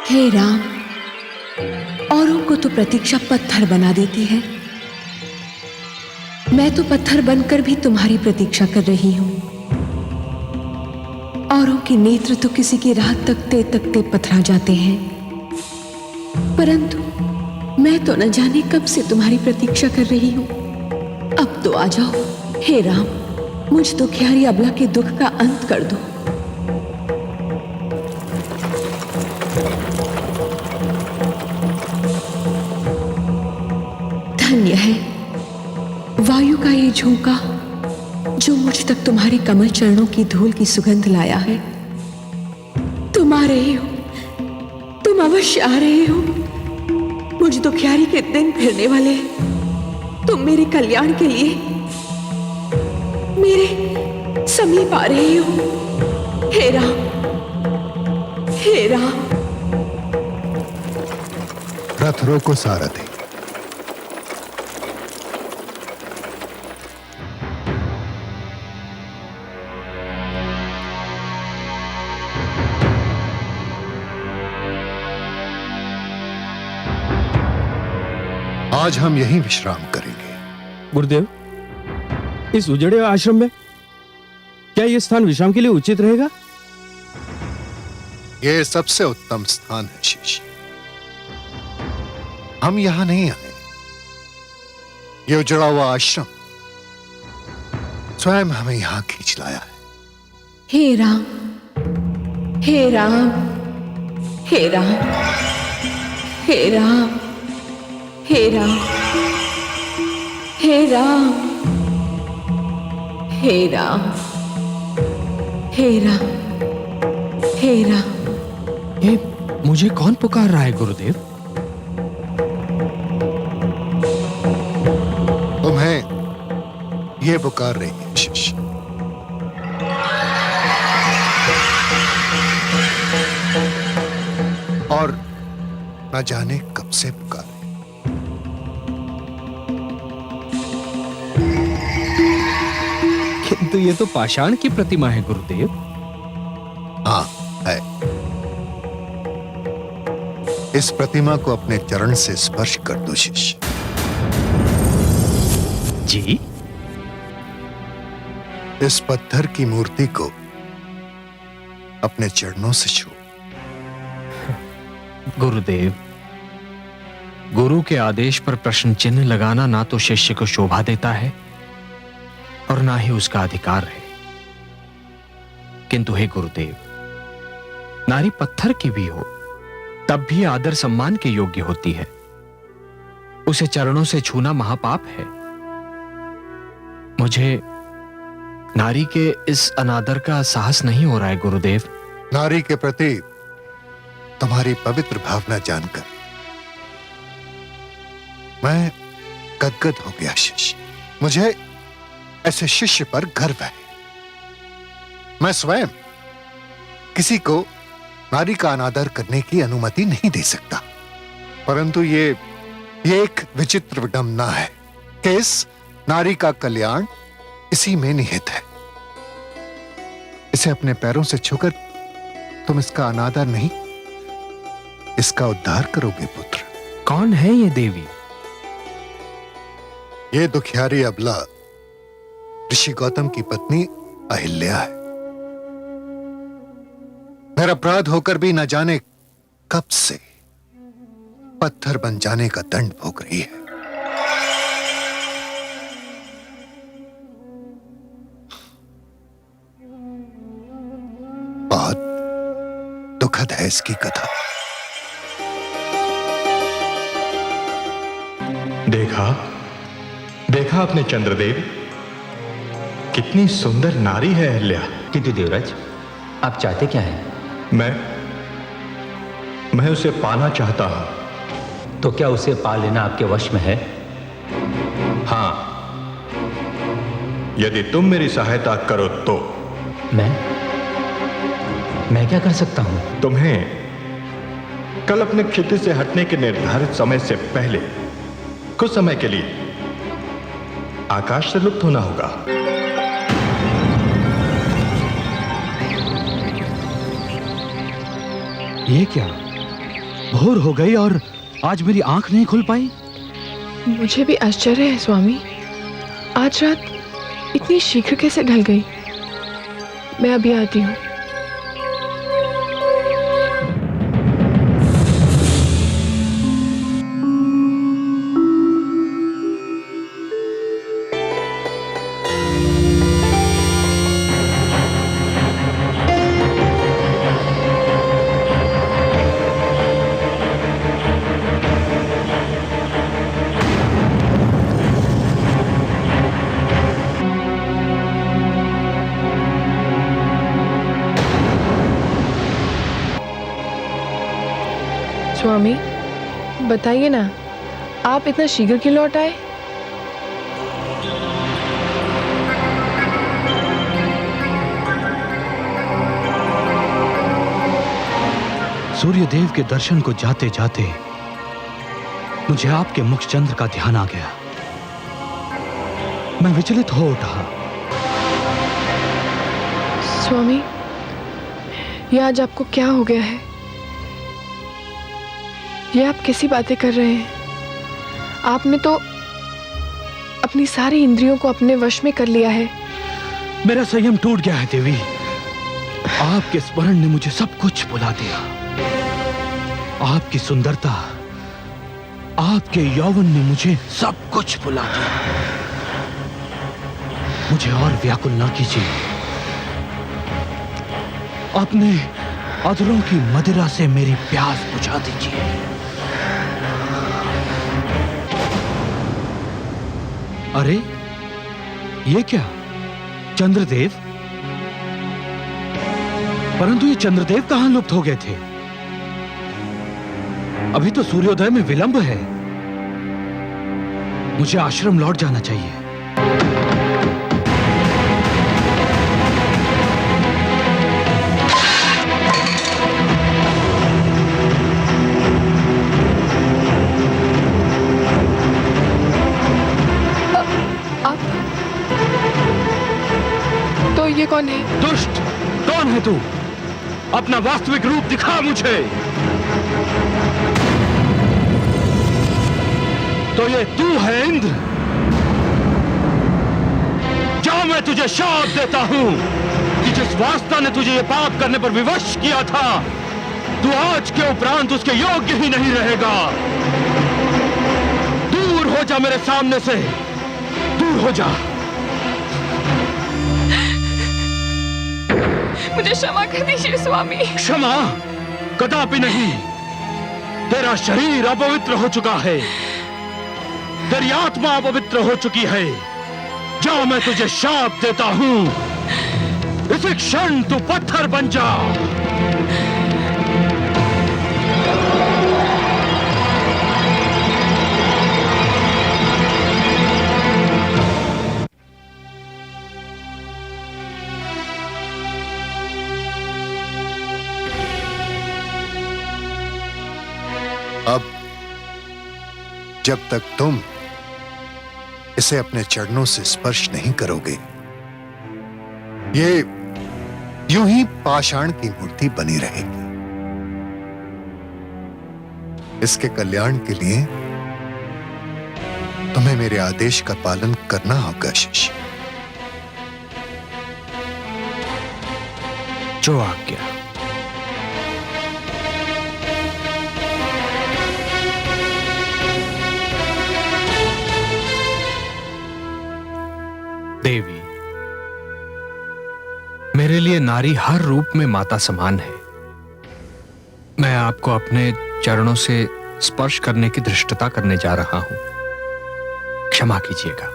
हे राम, औरों को तो प्रतीक्षा पत्थर बना देती है, मैं तो पत्थर बनकर भी तुम्हारी प्रतीक्षा कर रही हूं। औरों के नेत्र तो किसी की राह तकते तकते पथरा जाते हैं, परंतु मैं तो न जाने कब से तुम्हारी प्रतीक्षा कर रही हूं। अब तो आ जाओ हे राम, मुझ दुखियारी अबला के दुख का अंत कर दो। धन्य है वायु का ये झोंका जो मुझ तक तुम्हारे कमल चरणों की धूल की सुगंध लाया है। तुम आ रहे हो, तुम अवश्य आ रहे हो। मुझ दुखियारी के दिन फिरने वाले हैं। तुम मेरे कल्याण के लिए मेरे समीप आ रहे हो। हे राम, हे राम। रथ रोको सारथी। आज हम यहीं विश्राम करेंगे। गुरुदेव, इस उजड़े आश्रम में क्या यह स्थान विश्राम के लिए उचित रहेगा? यह सबसे उत्तम स्थान है शिष्य। हम यहां नहीं आए, यह उजड़ा हुआ आश्रम स्वयं हमें यहां खींच लाया है। हे राम, हे राम, हे राम, हे राम, हे राम, हे राम, हे राम, हे राम, हे राम। ये मुझे कौन पुकार रहा है गुरुदेव? तुम्हें यह पुकार रही है शिष्य। और न जाने कब से पुकार। किंतु ये तो पाषाण की प्रतिमा है गुरुदेव। हाँ है। इस प्रतिमा को अपने चरण से स्पर्श कर दो शिष्य। जी? इस पत्थर की मूर्ति को अपने चरणों से छू। गुरुदेव, गुरु के आदेश पर प्रश्न चिन्ह लगाना ना तो शिष्य को शोभा देता है और ना ही उसका अधिकार है। किंतु हे गुरुदेव, नारी पत्थर की भी हो तब भी आदर सम्मान के योग्य होती है। उसे चरणों से छूना महापाप है। मुझे नारी के इस अनादर का साहस नहीं हो रहा है गुरुदेव। नारी के प्रति तुम्हारी पवित्र भावना जानकर मैं गदगद हो गया शिष्य। मुझे ऐसे शिष्य पर गर्व है। मैं स्वयं किसी को नारी का अनादर करने की अनुमति नहीं दे सकता, परंतु ये एक विचित्र विडंबना है कि इस नारी का कल्याण इसी में निहित है। इसे अपने पैरों से छूकर तुम इसका अनादर नहीं, इसका उद्धार करोगे पुत्र। कौन है ये देवी? ये दुखियारी अबला ऋषि गौतम की पत्नी अहिल्या है। निरपराध होकर भी न जाने कब से पत्थर बन जाने का दंड भोग रही है। बहुत दुखद है इसकी कथा। देखा आपने चंद्रदेव, कितनी सुंदर नारी है अहिल्या। किंतु देवराज, आप चाहते क्या हैं? मैं उसे पाना चाहता हूं। तो क्या उसे पा लेना आपके वश में है? हां, यदि तुम मेरी सहायता करो तो। मैं क्या कर सकता हूं? तुम्हें कल अपने क्षितिज से हटने के निर्धारित समय से पहले कुछ समय के लिए आकाश से लुप्त होना होगा। ये क्या? भोर हो गई और आज मेरी आंख नहीं खुल पाई। मुझे भी आश्चर्य है स्वामी, आज रात इतनी शीघ्र कैसे ढल गई। मैं अभी आती हूँ। स्वामी बताइए ना, आप इतना शीघ्र क्यों लौट आए? सूर्यदेव के दर्शन को जाते जाते मुझे आपके मुखचंद्र का ध्यान आ गया। मैं विचलित हो उठा। स्वामी, ये आज आपको क्या हो गया है? ये आप कैसी बातें कर रहे हैं? आपने तो अपनी सारी इंद्रियों को अपने वश में कर लिया है। मेरा संयम टूट गया है देवी। आपके स्मरण ने मुझे सब कुछ भुला दिया। आपकी सुंदरता, आपके यौवन ने मुझे सब कुछ भुला दिया। मुझे और व्याकुल ना कीजिए। अपने अधरों की मदिरा से मेरी प्यास बुझा दीजिए। अरे ये क्या, चंद्रदेव? परंतु ये चंद्रदेव कहां लुप्त हो गए थे? अभी तो सूर्योदय में विलंब है। मुझे आश्रम लौट जाना चाहिए। ये कौन है? दुष्ट, कौन है तू? अपना वास्तविक रूप दिखा मुझे। तो ये तू है इंद्र? जा, मैं तुझे शाप देता हूं कि जिस वास्ता ने तुझे ये पाप करने पर विवश किया था, तू आज के उपरांत उसके योग्य ही नहीं रहेगा। दूर हो जा मेरे सामने से, दूर हो जा। मुझे क्षमा कर दीजिए स्वामी। क्षमा कदापि नहीं। तेरा शरीर अपवित्र हो चुका है, तेरी आत्मा अपवित्र हो चुकी है। जा, मैं तुझे शाप देता हूं, इसी क्षण तू पत्थर बन जा। अब जब तक तुम इसे अपने चरणों से स्पर्श नहीं करोगे, ये यूं ही पाषाण की मूर्ति बनी रहेगी। इसके कल्याण के लिए तुम्हें मेरे आदेश का पालन करना होगा शिष्य। जो आज्ञा। देवी, मेरे लिए नारी हर रूप में माता समान है। मैं आपको अपने चरणों से स्पर्श करने की धृष्टता करने जा रहा हूं, क्षमा कीजिएगा।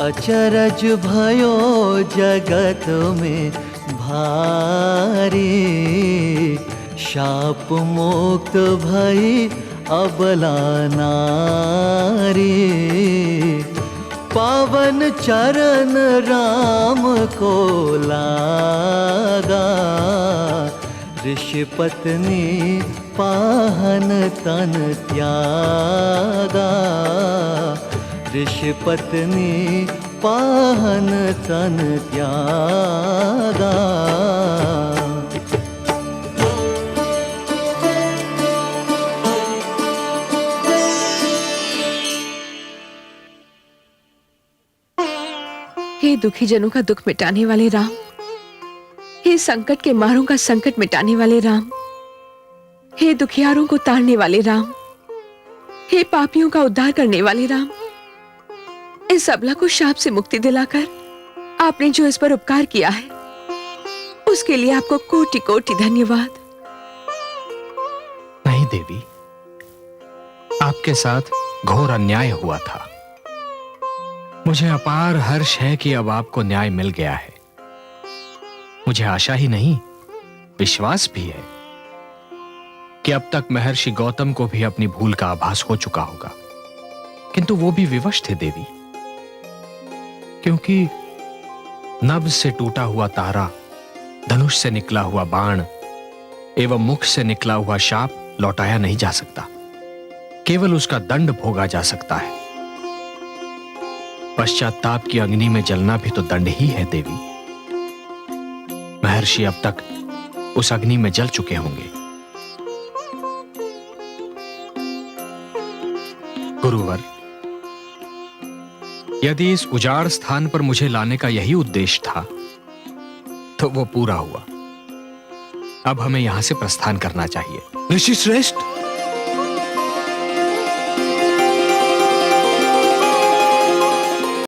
अचरज भयो जगत में भारी, शाप मुक्त भई अबला नारी। पावन चरण राम को लागा, ऋषि पत्नी पाहन तन त्यागा। ऋषि पत्नी पाहन तन त्यागा। हे दुखी जनों का दुख मिटाने वाले राम, हे संकट के मारों का संकट मिटाने वाले राम, हे दुखियारों को तारने वाले राम, हे पापियों का उद्धार करने वाले राम, इस अबला को शाप से मुक्ति दिलाकर आपने जो इस पर उपकार किया है उसके लिए आपको कोटि कोटि धन्यवाद। नहीं देवी, आपके साथ घोर अन्याय हुआ था। मुझे अपार हर्ष है कि अब आपको न्याय मिल गया है। मुझे आशा ही नहीं, विश्वास भी है कि अब तक महर्षि गौतम को भी अपनी भूल का आभास हो चुका होगा, किंतु वो भी विवश थे देवी, क्योंकि नभ से टूटा हुआ तारा, धनुष से निकला हुआ बाण एवं मुख से निकला हुआ शाप लौटाया नहीं जा सकता, केवल उसका दंड भोगा जा सकता है। पश्चाताप की अग्नि में जलना भी तो दंड ही है देवी। महर्षि अब तक उस अग्नि में जल चुके होंगे। गुरुवर, यदि इस उजाड़ स्थान पर मुझे लाने का यही उद्देश्य था तो वो पूरा हुआ। अब हमें यहां से प्रस्थान करना चाहिए। ऋषि श्रेष्ठ,